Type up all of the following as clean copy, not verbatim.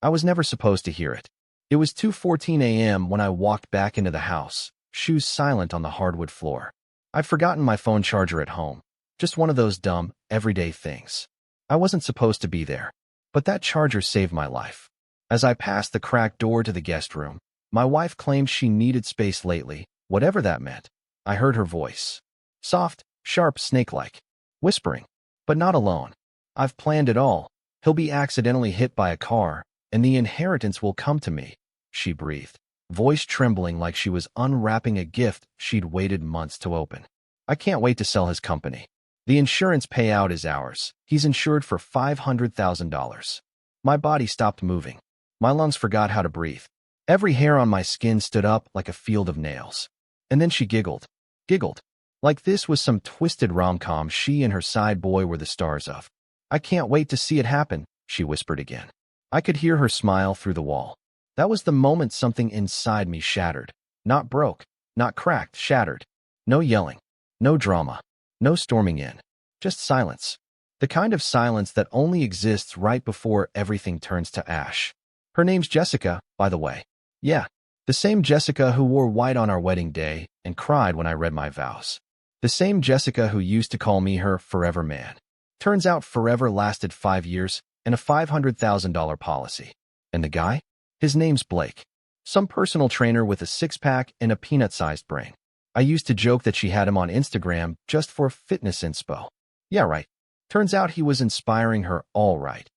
I was never supposed to hear it. It was 2:14 a.m. when I walked back into the house, shoes silent on the hardwood floor. I'd forgotten my phone charger at home. Just one of those dumb, everyday things. I wasn't supposed to be there, but that charger saved my life. As I passed the cracked door to the guest room, my wife claimed she needed space lately, whatever that meant. I heard her voice. Soft, sharp, snake-like. Whispering. But not alone. I've planned it all. He'll be accidentally hit by a car, and the inheritance will come to me, she breathed, voice trembling like she was unwrapping a gift she'd waited months to open. I can't wait to sell his company. The insurance payout is ours. He's insured for $500,000. My body stopped moving. My lungs forgot how to breathe. Every hair on my skin stood up like a field of nails. And then she giggled. Giggled. Like this was some twisted rom-com she and her side boy were the stars of. I can't wait to see it happen, she whispered again. I could hear her smile through the wall. That was the moment something inside me shattered. Not broke, not cracked, shattered. No yelling. No drama. No storming in. Just silence. The kind of silence that only exists right before everything turns to ash. Her name's Jessica, by the way. Yeah, the same Jessica who wore white on our wedding day and cried when I read my vows. The same Jessica who used to call me her forever man. Turns out forever lasted 5 years and a $500,000 policy. And the guy? His name's Blake. Some personal trainer with a six-pack and a peanut-sized brain. I used to joke that she had him on Instagram just for fitness inspo. Yeah, right. Turns out he was inspiring her all right.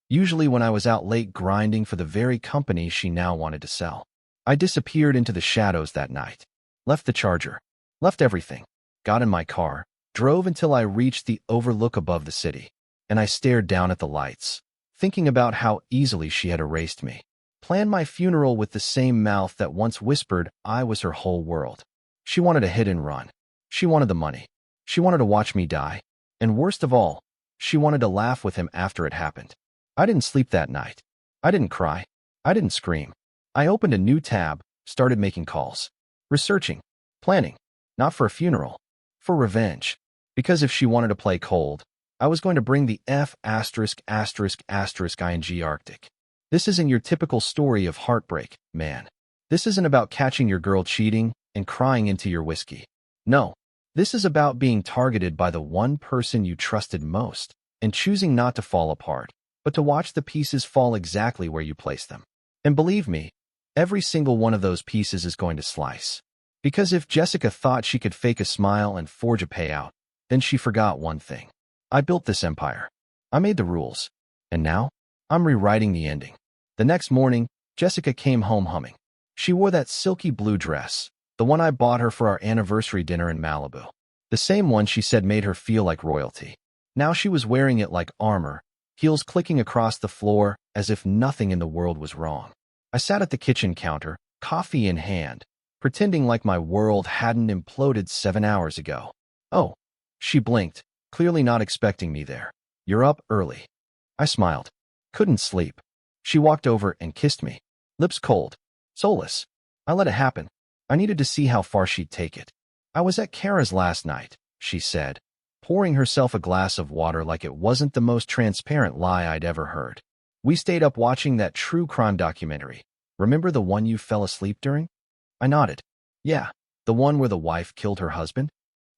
Usually when I was out late grinding for the very company she now wanted to sell. I disappeared into the shadows that night. Left the charger. Left everything. Got in my car. Drove until I reached the overlook above the city. And I stared down at the lights, thinking about how easily she had erased me. Planned my funeral with the same mouth that once whispered I was her whole world. She wanted a hit and run. She wanted the money. She wanted to watch me die. And worst of all, she wanted to laugh with him after it happened. I didn't sleep that night. I didn't cry. I didn't scream. I opened a new tab, started making calls. Researching. Planning. Not for a funeral. For revenge. Because if she wanted to play cold, I was going to bring the *****ing Arctic. This isn't your typical story of heartbreak, man. This isn't about catching your girl cheating and crying into your whiskey. No, this is about being targeted by the one person you trusted most and choosing not to fall apart, but to watch the pieces fall exactly where you place them. And believe me, every single one of those pieces is going to slice. Because if Jessica thought she could fake a smile and forge a payout, then she forgot one thing. I built this empire. I made the rules. And now, I'm rewriting the ending. The next morning, Jessica came home humming. She wore that silky blue dress, the one I bought her for our anniversary dinner in Malibu. The same one she said made her feel like royalty. Now she was wearing it like armor, heels clicking across the floor as if nothing in the world was wrong. I sat at the kitchen counter, coffee in hand, pretending like my world hadn't imploded 7 hours ago. Oh, she blinked, clearly not expecting me there. You're up early. I smiled. Couldn't sleep. She walked over and kissed me. Lips cold. Soulless. I let it happen. I needed to see how far she'd take it. I was at Kara's last night, she said, pouring herself a glass of water like it wasn't the most transparent lie I'd ever heard. We stayed up watching that true crime documentary. Remember the one you fell asleep during? I nodded. Yeah, the one where the wife killed her husband?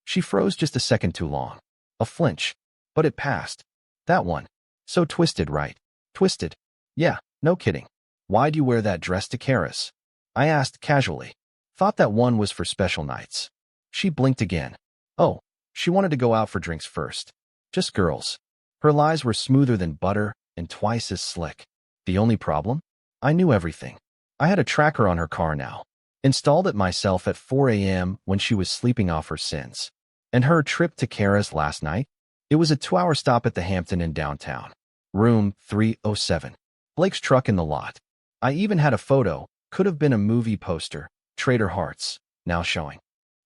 She froze just a second too long. A flinch. But it passed. That one. So twisted, right? Twisted. Yeah, no kidding. Why'd you wear that dress to Kara's? I asked casually. Thought that one was for special nights. She blinked again. Oh, she wanted to go out for drinks first. Just girls. Her lies were smoother than butter and twice as slick. The only problem? I knew everything. I had a tracker on her car now. Installed it myself at 4 a.m. when she was sleeping off her sins. And her trip to Kara's last night? It was a 2-hour stop at the Hampton in downtown. Room 307. Blake's truck in the lot. I even had a photo, could have been a movie poster, Trader Hearts, now showing.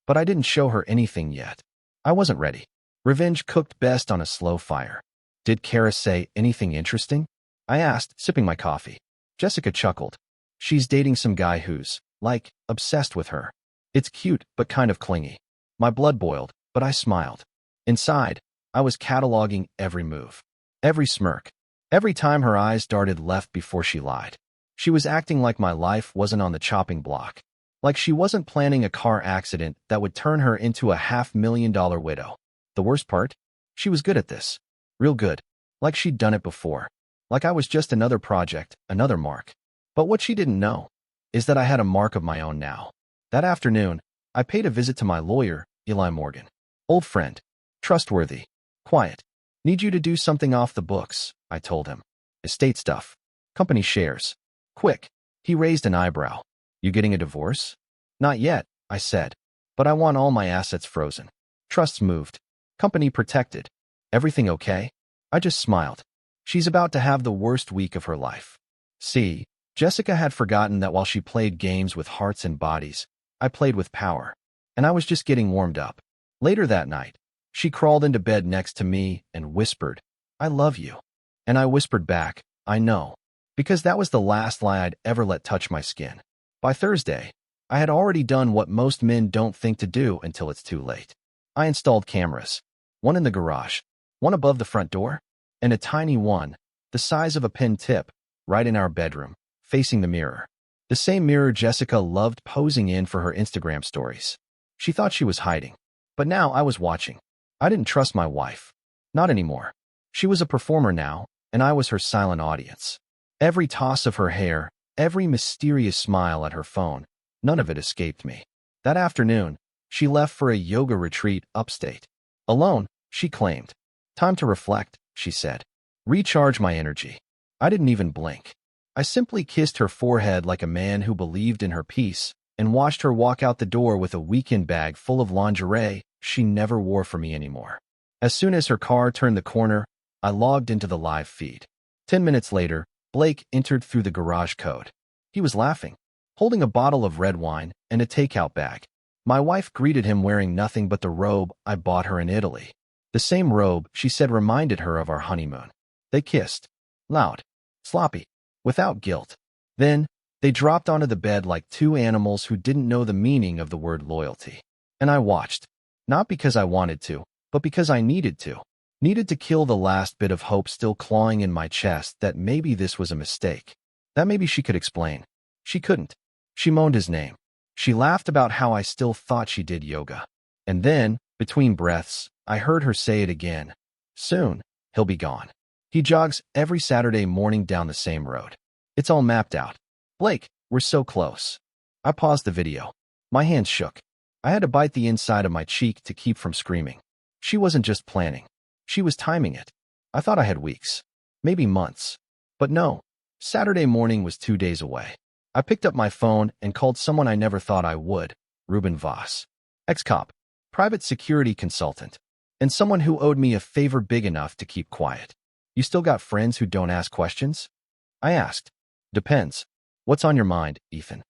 But I didn't show her anything yet. I wasn't ready. Revenge cooked best on a slow fire. Did Kara say anything interesting? I asked, sipping my coffee. Jessica chuckled. She's dating some guy who's, like, obsessed with her. It's cute, but kind of clingy. My blood boiled, but I smiled. Inside, I was cataloging every move. Every smirk. Every time her eyes darted left before she lied. She was acting like my life wasn't on the chopping block. Like she wasn't planning a car accident that would turn her into a $500,000 widow. The worst part? She was good at this. Real good. Like she'd done it before. Like I was just another project, another mark. But what she didn't know is that I had a mark of my own now. That afternoon, I paid a visit to my lawyer, Eli Morgan. Old friend. Trustworthy. Quiet. Need you to do something off the books, I told him. Estate stuff. Company shares. Quick. He raised an eyebrow. You getting a divorce? Not yet, I said. But I want all my assets frozen. Trusts moved. Company protected. Everything okay? I just smiled. She's about to have the worst week of her life. See, Jessica had forgotten that while she played games with hearts and bodies, I played with power. And I was just getting warmed up. Later that night, she crawled into bed next to me and whispered, I love you. And I whispered back, I know. Because that was the last lie I'd ever let touch my skin. By Thursday, I had already done what most men don't think to do until it's too late. I installed cameras. One in the garage, one above the front door, and a tiny one, the size of a pin tip, right in our bedroom, facing the mirror. The same mirror Jessica loved posing in for her Instagram stories. She thought she was hiding. But now I was watching. I didn't trust my wife. Not anymore. She was a performer now, and I was her silent audience. Every toss of her hair, every mysterious smile at her phone, none of it escaped me. That afternoon, she left for a yoga retreat upstate. Alone, she claimed. Time to reflect, she said. Recharge my energy. I didn't even blink. I simply kissed her forehead like a man who believed in her peace and watched her walk out the door with a weekend bag full of lingerie she never wore for me anymore. As soon as her car turned the corner, I logged into the live feed. 10 minutes later, Blake entered through the garage code. He was laughing, holding a bottle of red wine and a takeout bag. My wife greeted him wearing nothing but the robe I bought her in Italy. The same robe she said reminded her of our honeymoon. They kissed. Loud. Sloppy. Without guilt. Then, they dropped onto the bed like two animals who didn't know the meaning of the word loyalty. And I watched. Not because I wanted to, but because I needed to. Needed to kill the last bit of hope still clawing in my chest that maybe this was a mistake. That maybe she could explain. She couldn't. She moaned his name. She laughed about how I still thought she did yoga. And then, between breaths, I heard her say it again. Soon, he'll be gone. He jogs every Saturday morning down the same road. It's all mapped out. Blake, we're so close. I paused the video. My hands shook. I had to bite the inside of my cheek to keep from screaming. She wasn't just planning. She was timing it. I thought I had weeks. Maybe months. But no. Saturday morning was 2 days away. I picked up my phone and called someone I never thought I would, Ruben Voss. Ex-cop, private security consultant, and someone who owed me a favor big enough to keep quiet. You still got friends who don't ask questions? I asked. Depends. What's on your mind, Ethan?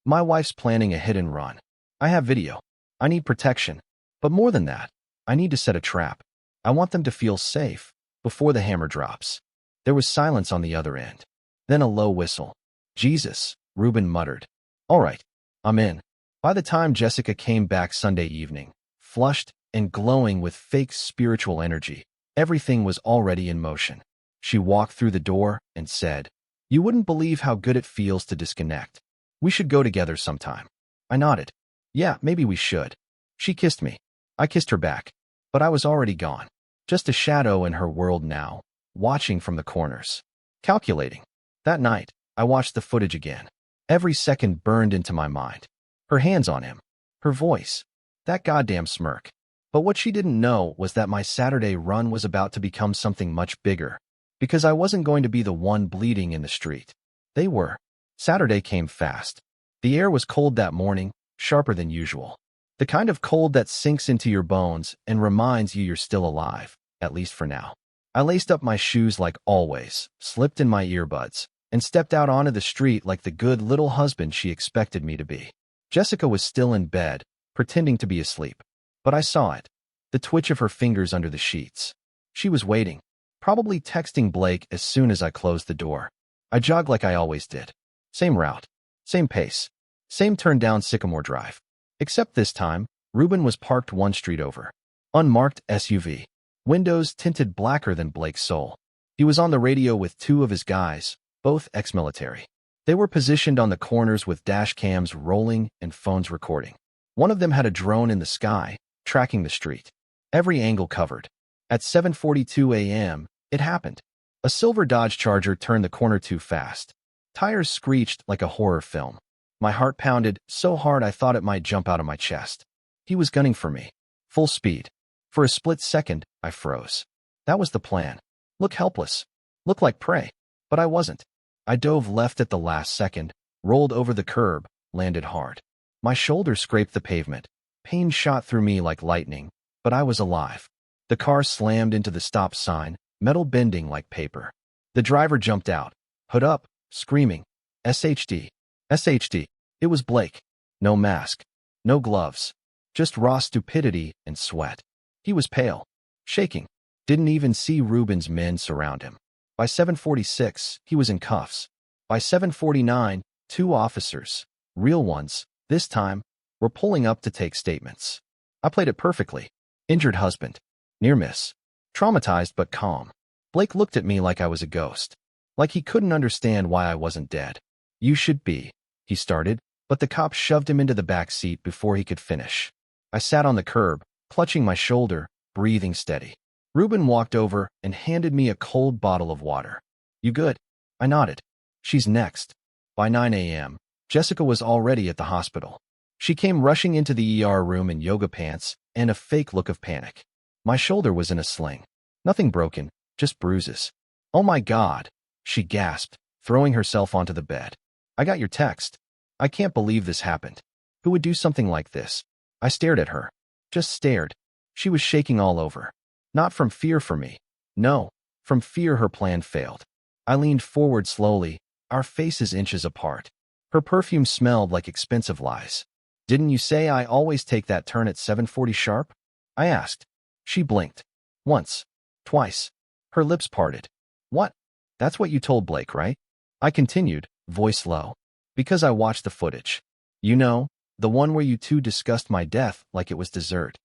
My wife's planning a hit and run. I have video. I need protection. But more than that, I need to set a trap. I want them to feel safe before the hammer drops. There was silence on the other end. Then a low whistle. Jesus, Ruben muttered. All right, I'm in. By the time Jessica came back Sunday evening, flushed and glowing with fake spiritual energy, everything was already in motion. She walked through the door and said, You wouldn't believe how good it feels to disconnect. We should go together sometime. I nodded. Yeah, maybe we should. She kissed me. I kissed her back. But I was already gone. Just a shadow in her world now, watching from the corners. Calculating. That night, I watched the footage again. Every second burned into my mind. Her hands on him. Her voice. That goddamn smirk. But what she didn't know was that my Saturday run was about to become something much bigger. Because I wasn't going to be the one bleeding in the street. They were. Saturday came fast. The air was cold that morning, sharper than usual. The kind of cold that sinks into your bones and reminds you you're still alive, at least for now. I laced up my shoes like always, slipped in my earbuds, and stepped out onto the street like the good little husband she expected me to be. Jessica was still in bed, pretending to be asleep. But I saw it, the twitch of her fingers under the sheets. She was waiting, probably texting Blake as soon as I closed the door. I jogged like I always did. Same route, same pace, same turn down Sycamore Drive. Except this time, Ruben was parked one street over. Unmarked SUV. Windows tinted blacker than Blake's soul. He was on the radio with two of his guys, both ex-military. They were positioned on the corners with dash cams rolling and phones recording. One of them had a drone in the sky, tracking the street. Every angle covered. At 7:42 a.m., it happened. A silver Dodge Charger turned the corner too fast. Tires screeched like a horror film. My heart pounded so hard I thought it might jump out of my chest. He was gunning for me. Full speed. For a split second, I froze. That was the plan. Look helpless. Look like prey. But I wasn't. I dove left at the last second, rolled over the curb, landed hard. My shoulder scraped the pavement. Pain shot through me like lightning, but I was alive. The car slammed into the stop sign, metal bending like paper. The driver jumped out, hood up, screaming, SHD, SHD. It was Blake. No mask, no gloves, just raw stupidity and sweat. He was pale, shaking, didn't even see Ruben's men surround him. By 7:46, he was in cuffs. By 7:49, two officers, real ones, this time, were pulling up to take statements. I played it perfectly. Injured husband. Near miss. Traumatized but calm. Blake looked at me like I was a ghost. Like he couldn't understand why I wasn't dead. You should be, he started, but the cop shoved him into the back seat before he could finish. I sat on the curb, clutching my shoulder, breathing steady. Ruben walked over and handed me a cold bottle of water. You good? I nodded. She's next. By 9 a.m., Jessica was already at the hospital. She came rushing into the ER room in yoga pants and a fake look of panic. My shoulder was in a sling. Nothing broken, just bruises. Oh my God, she gasped, throwing herself onto the bed. I got your text. I can't believe this happened. Who would do something like this? I stared at her. Just stared. She was shaking all over. Not from fear for me. No, from fear her plan failed. I leaned forward slowly, our faces inches apart. Her perfume smelled like expensive lies. Didn't you say I always take that turn at 7:40 sharp? I asked. She blinked. Once. Twice. Her lips parted. What? That's what you told Blake, right? I continued, voice low. Because I watched the footage. You know, the one where you two discussed my death like it was dessert.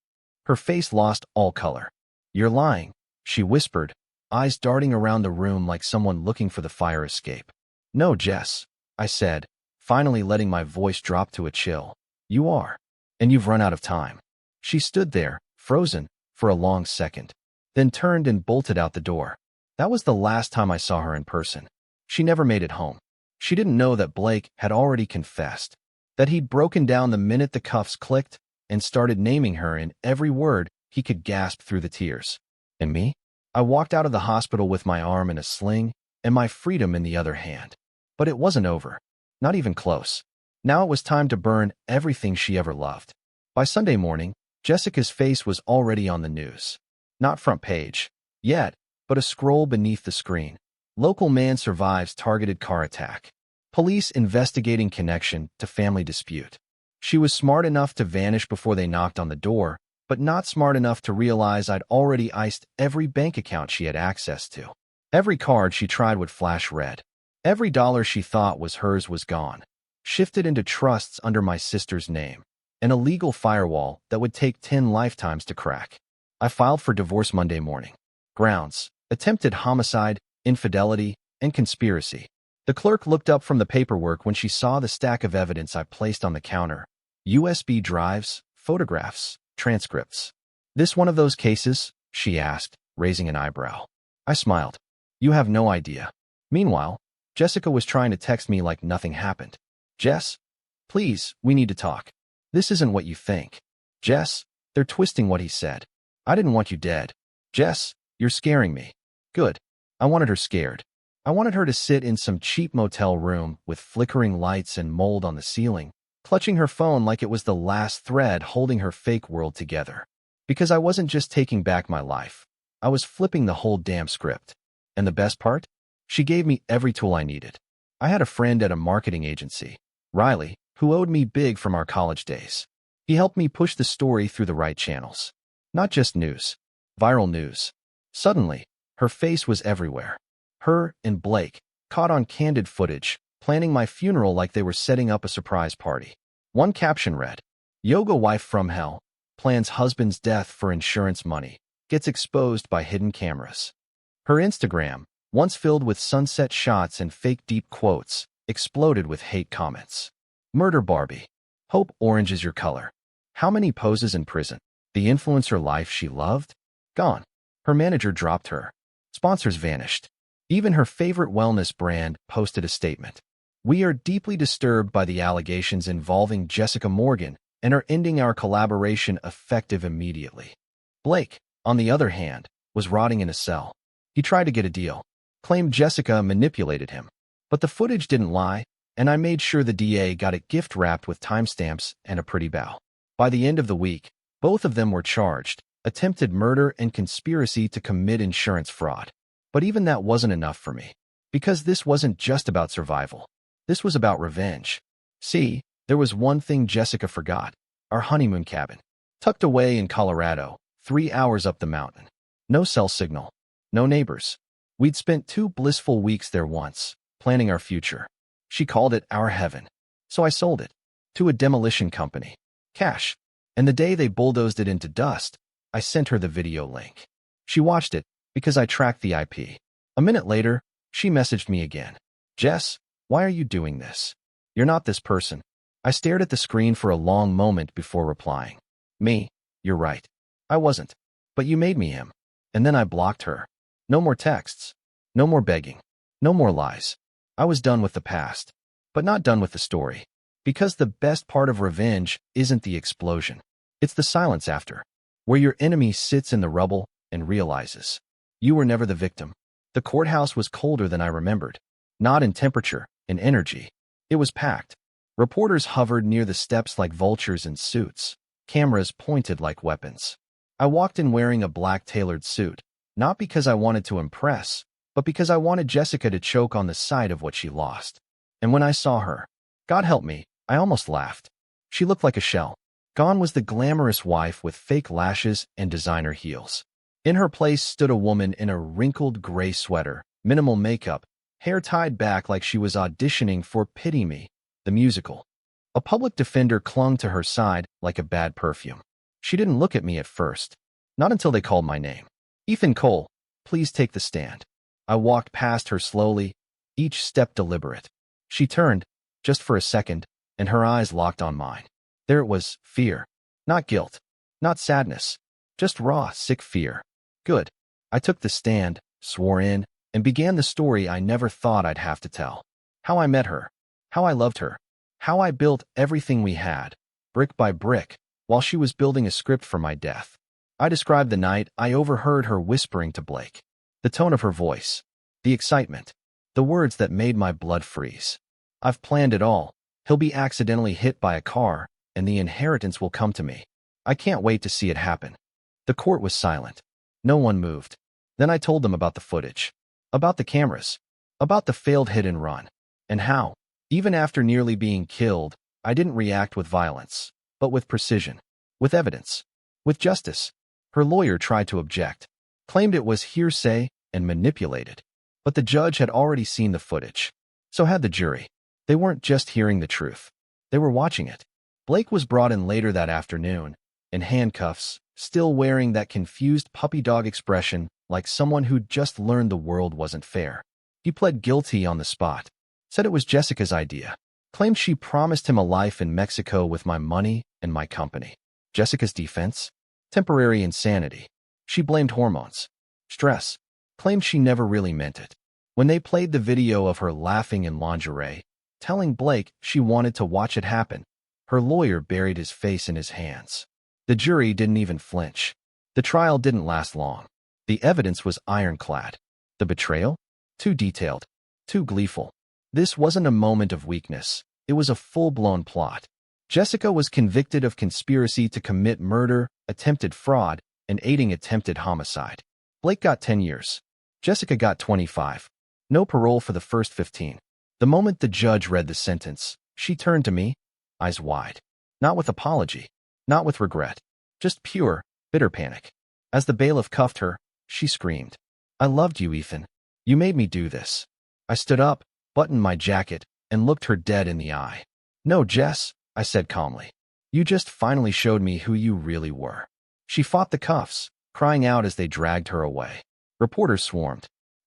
Her face lost all color. You're lying, she whispered, eyes darting around the room like someone looking for the fire escape. No, Jess, I said, finally letting my voice drop to a chill. You are. And you've run out of time. She stood there, frozen, for a long second, then turned and bolted out the door. That was the last time I saw her in person. She never made it home. She didn't know that Blake had already confessed, that he'd broken down the minute the cuffs clicked and started naming her in every word he could gasp through the tears. And me? I walked out of the hospital with my arm in a sling and my freedom in the other hand. But it wasn't over. Not even close. Now it was time to burn everything she ever loved. By Sunday morning, Jessica's face was already on the news. Not front page, yet, but a scroll beneath the screen. Local man survives targeted car attack. Police investigating connection to family dispute. She was smart enough to vanish before they knocked on the door, but not smart enough to realize I'd already iced every bank account she had access to. Every card she tried would flash red. Every dollar she thought was hers was gone. Shifted into trusts under my sister's name. An illegal firewall that would take 10 lifetimes to crack. I filed for divorce Monday morning. Grounds: attempted homicide, infidelity, and conspiracy. The clerk looked up from the paperwork when she saw the stack of evidence I placed on the counter. USB drives, photographs, transcripts. This one of those cases? She asked, raising an eyebrow. I smiled. You have no idea. Meanwhile, Jessica was trying to text me like nothing happened. Jess, please, we need to talk. This isn't what you think. Jess, they're twisting what he said. I didn't want you dead. Jess, you're scaring me. Good. I wanted her scared. I wanted her to sit in some cheap motel room with flickering lights and mold on the ceiling, clutching her phone like it was the last thread holding her fake world together. Because I wasn't just taking back my life. I was flipping the whole damn script. And the best part? She gave me every tool I needed. I had a friend at a marketing agency, Riley, who owed me big from our college days. He helped me push the story through the right channels. Not just news. Viral news. Suddenly, her face was everywhere. Her and Blake, caught on candid footage, planning my funeral like they were setting up a surprise party. One caption read, Yoga wife from hell, plans husband's death for insurance money, gets exposed by hidden cameras. Her Instagram, once filled with sunset shots and fake deep quotes, exploded with hate comments. Murder Barbie. Hope orange is your color. How many poses in prison? The influencer life she loved? Gone. Her manager dropped her. Sponsors vanished. Even her favorite wellness brand posted a statement. We are deeply disturbed by the allegations involving Jessica Morgan and are ending our collaboration effective immediately. Blake, on the other hand, was rotting in a cell. He tried to get a deal, claimed Jessica manipulated him. But the footage didn't lie, and I made sure the DA got it gift-wrapped with timestamps and a pretty bow. By the end of the week, both of them were charged, attempted murder and conspiracy to commit insurance fraud. But even that wasn't enough for me. Because this wasn't just about survival. This was about revenge. See, there was one thing Jessica forgot. Our honeymoon cabin. Tucked away in Colorado, 3 hours up the mountain. No cell signal. No neighbors. We'd spent 2 blissful weeks there once, planning our future. She called it our heaven. So I sold it. To a demolition company. Cash. And the day they bulldozed it into dust, I sent her the video link. She watched it, because I tracked the IP. A minute later, she messaged me again. Jess, why are you doing this? You're not this person. I stared at the screen for a long moment before replying. Me, you're right. I wasn't. But you made me him. And then I blocked her. No more texts. No more begging. No more lies. I was done with the past. But not done with the story. Because the best part of revenge isn't the explosion. It's the silence after. Where your enemy sits in the rubble and realizes. You were never the victim. The courthouse was colder than I remembered. Not in temperature, in energy. It was packed. Reporters hovered near the steps like vultures in suits. Cameras pointed like weapons. I walked in wearing a black tailored suit, not because I wanted to impress, but because I wanted Jessica to choke on the sight of what she lost. And when I saw her, God help me, I almost laughed. She looked like a shell. Gone was the glamorous wife with fake lashes and designer heels. In her place stood a woman in a wrinkled gray sweater, minimal makeup, hair tied back like she was auditioning for Pity Me, the musical. A public defender clung to her side like a bad perfume. She didn't look at me at first, not until they called my name. Ethan Cole, please take the stand. I walked past her slowly, each step deliberate. She turned, just for a second, and her eyes locked on mine. There it was, fear. Not guilt. Not sadness. Just raw, sick fear. Good. I took the stand, swore in, and began the story I never thought I'd have to tell. How I met her. How I loved her. How I built everything we had, brick by brick, while she was building a script for my death. I described the night I overheard her whispering to Blake. The tone of her voice. The excitement. The words that made my blood freeze. I've planned it all. He'll be accidentally hit by a car, and the inheritance will come to me. I can't wait to see it happen. The court was silent. No one moved. Then I told them about the footage. About the cameras. About the failed hit and run. And how, even after nearly being killed, I didn't react with violence, but with precision. With evidence. With justice. Her lawyer tried to object. Claimed it was hearsay and manipulated. But the judge had already seen the footage. So had the jury. They weren't just hearing the truth. They were watching it. Blake was brought in later that afternoon, in handcuffs, still wearing that confused puppy dog expression like someone who'd just learned the world wasn't fair. He pled guilty on the spot. Said it was Jessica's idea. Claimed she promised him a life in Mexico with my money and my company. Jessica's defense? Temporary insanity. She blamed hormones. Stress. Claimed she never really meant it. When they played the video of her laughing in lingerie, telling Blake she wanted to watch it happen, her lawyer buried his face in his hands. The jury didn't even flinch. The trial didn't last long. The evidence was ironclad. The betrayal? Too detailed. Too gleeful. This wasn't a moment of weakness. It was a full-blown plot. Jessica was convicted of conspiracy to commit murder, attempted fraud, and aiding attempted homicide. Blake got 10 years. Jessica got 25. No parole for the first 15. The moment the judge read the sentence, she turned to me, eyes wide. Not with apology. Not with regret. Just pure, bitter panic. As the bailiff cuffed her, she screamed, I loved you, Ethan. You made me do this. I stood up, buttoned my jacket, and looked her dead in the eye. No, Jess, I said calmly. You just finally showed me who you really were. She fought the cuffs, crying out as they dragged her away. Reporters swarmed.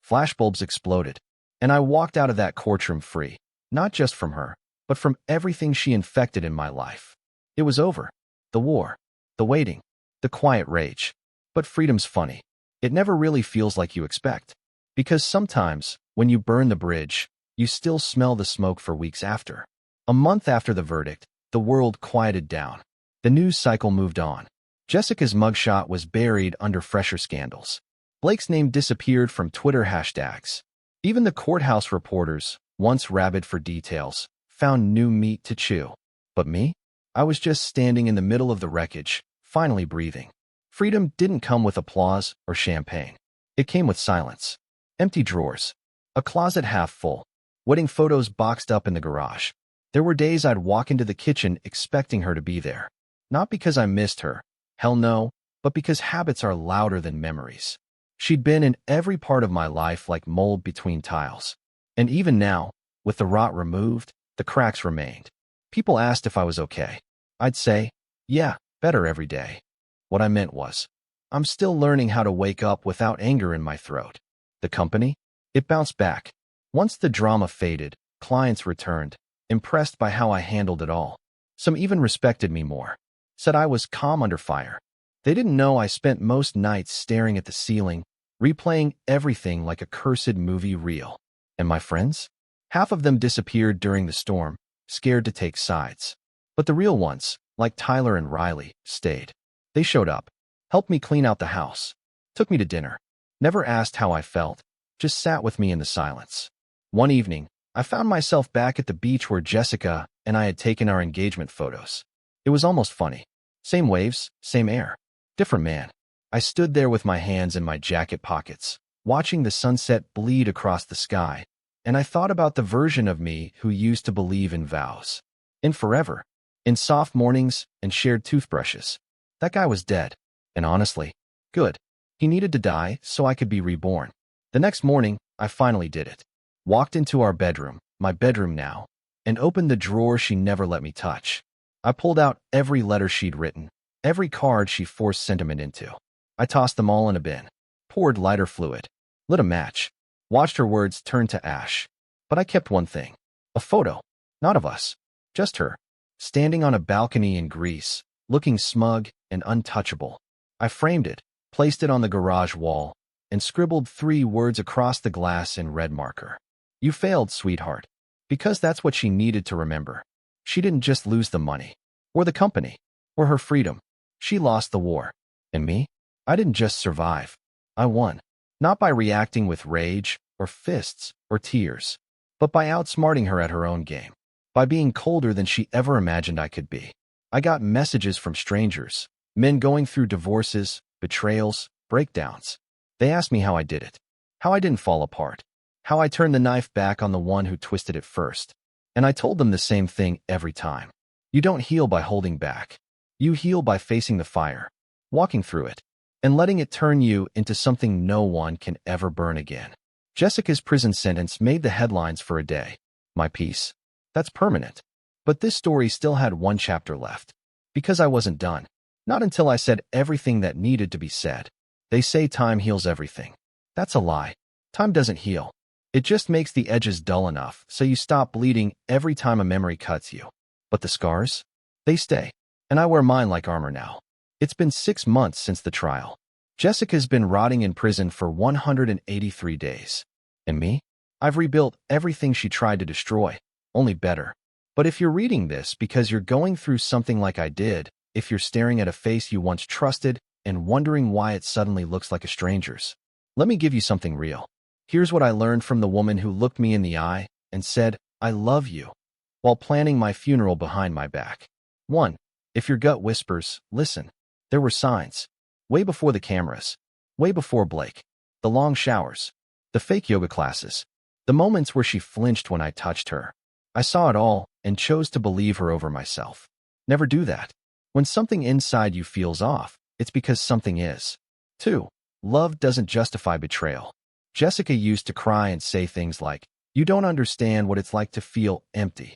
Flashbulbs exploded, and I walked out of that courtroom free, not just from her, but from everything she infected in my life. It was over. The war, the waiting, the quiet rage. But freedom's funny. It never really feels like you expect. Because sometimes, when you burn the bridge, you still smell the smoke for weeks after. A month after the verdict, the world quieted down. The news cycle moved on. Jessica's mugshot was buried under fresher scandals. Blake's name disappeared from Twitter hashtags. Even the courthouse reporters, once rabid for details, found new meat to chew. But me? I was just standing in the middle of the wreckage, finally breathing. Freedom didn't come with applause or champagne. It came with silence. Empty drawers. A closet half full. Wedding photos boxed up in the garage. There were days I'd walk into the kitchen expecting her to be there. Not because I missed her. Hell no. But because habits are louder than memories. She'd been in every part of my life like mold between tiles. And even now, with the rot removed, the cracks remained. People asked if I was okay. I'd say, yeah, better every day. What I meant was, I'm still learning how to wake up without anger in my throat. The company? It bounced back. Once the drama faded, clients returned, impressed by how I handled it all. Some even respected me more. Said I was calm under fire. They didn't know I spent most nights staring at the ceiling, replaying everything like a cursed movie reel. And my friends? Half of them disappeared during the storm, scared to take sides. But the real ones, like Tyler and Riley, stayed. They showed up, helped me clean out the house, took me to dinner, never asked how I felt, just sat with me in the silence. One evening, I found myself back at the beach where Jessica and I had taken our engagement photos. It was almost funny. Same waves, same air. Different man. I stood there with my hands in my jacket pockets, watching the sunset bleed across the sky, and I thought about the version of me who used to believe in vows. In forever. In soft mornings and shared toothbrushes. That guy was dead. And honestly, good. He needed to die so I could be reborn. The next morning, I finally did it. Walked into our bedroom, my bedroom now, and opened the drawer she never let me touch. I pulled out every letter she'd written, every card she forced sentiment into. I tossed them all in a bin, poured lighter fluid, lit a match, watched her words turn to ash. But I kept one thing. A photo. Not of us. Just her. Standing on a balcony in Greece, looking smug and untouchable. I framed it, placed it on the garage wall, and scribbled 3 words across the glass in red marker. You failed, sweetheart. Because that's what she needed to remember. She didn't just lose the money, or the company, or her freedom. She lost the war. And me? I didn't just survive. I won. Not by reacting with rage, or fists, or tears, but by outsmarting her at her own game. By being colder than she ever imagined I could be. I got messages from strangers, men going through divorces, betrayals, breakdowns. They asked me how I did it, how I didn't fall apart, how I turned the knife back on the one who twisted it first. And I told them the same thing every time. You don't heal by holding back. You heal by facing the fire, walking through it, and letting it turn you into something no one can ever burn again. Jessica's prison sentence made the headlines for a day. My peace. That's permanent. But this story still had one chapter left. Because I wasn't done. Not until I said everything that needed to be said. They say time heals everything. That's a lie. Time doesn't heal. It just makes the edges dull enough so you stop bleeding every time a memory cuts you. But the scars? They stay. And I wear mine like armor now. It's been 6 months since the trial. Jessica's been rotting in prison for 183 days. And me? I've rebuilt everything she tried to destroy. Only better. But if you're reading this because you're going through something like I did, if you're staring at a face you once trusted and wondering why it suddenly looks like a stranger's, let me give you something real. Here's what I learned from the woman who looked me in the eye and said, I love you, while planning my funeral behind my back. 1. If your gut whispers, listen. There were signs. Way before the cameras. Way before Blake. The long showers. The fake yoga classes. The moments where she flinched when I touched her. I saw it all and chose to believe her over myself. Never do that. When something inside you feels off, it's because something is. 2. Love doesn't justify betrayal. Jessica used to cry and say things like, you don't understand what it's like to feel empty.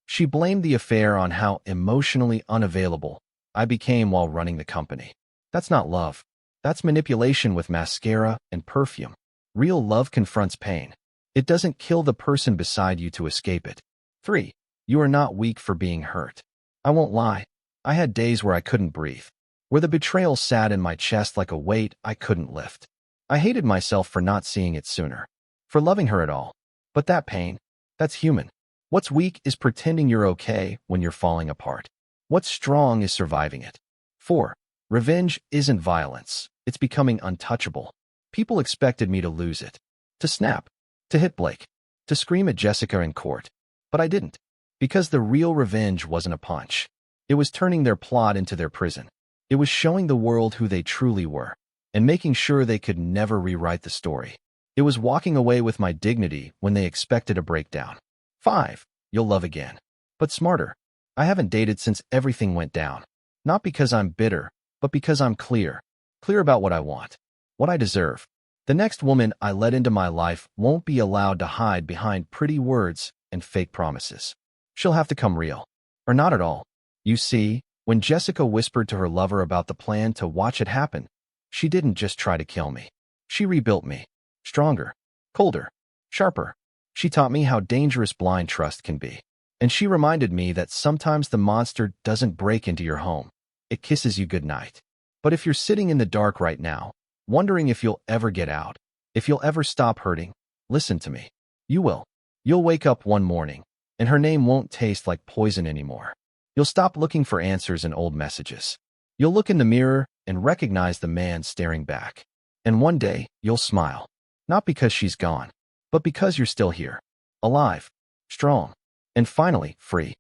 She blamed the affair on how emotionally unavailable I became while running the company. That's not love. That's manipulation with mascara and perfume. Real love confronts pain. It doesn't kill the person beside you to escape it. 3. You are not weak for being hurt. I won't lie. I had days where I couldn't breathe, where the betrayal sat in my chest like a weight I couldn't lift. I hated myself for not seeing it sooner, for loving her at all. But that pain, that's human. What's weak is pretending you're okay when you're falling apart. What's strong is surviving it. 4. Revenge isn't violence. It's becoming untouchable. People expected me to lose it, to snap, to hit Blake, to scream at Jessica in court. But I didn't, because the real revenge wasn't a punch. It was turning their plot into their prison. It was showing the world who they truly were, and making sure they could never rewrite the story. It was walking away with my dignity when they expected a breakdown. 5. You'll love again, but smarter. I haven't dated since everything went down. Not because I'm bitter, but because I'm clear. Clear about what I want, what I deserve. The next woman I let into my life won't be allowed to hide behind pretty words and fake promises. She'll have to come real, or not at all. You see, when Jessica whispered to her lover about the plan to watch it happen, she didn't just try to kill me. She rebuilt me. Stronger, colder, sharper. She taught me how dangerous blind trust can be. And she reminded me that sometimes the monster doesn't break into your home. It kisses you goodnight. But if you're sitting in the dark right now, wondering if you'll ever get out, if you'll ever stop hurting, listen to me. You will. You'll wake up one morning, and her name won't taste like poison anymore. You'll stop looking for answers in old messages. You'll look in the mirror and recognize the man staring back. And one day, you'll smile. Not because she's gone, but because you're still here. Alive, strong, and finally, free.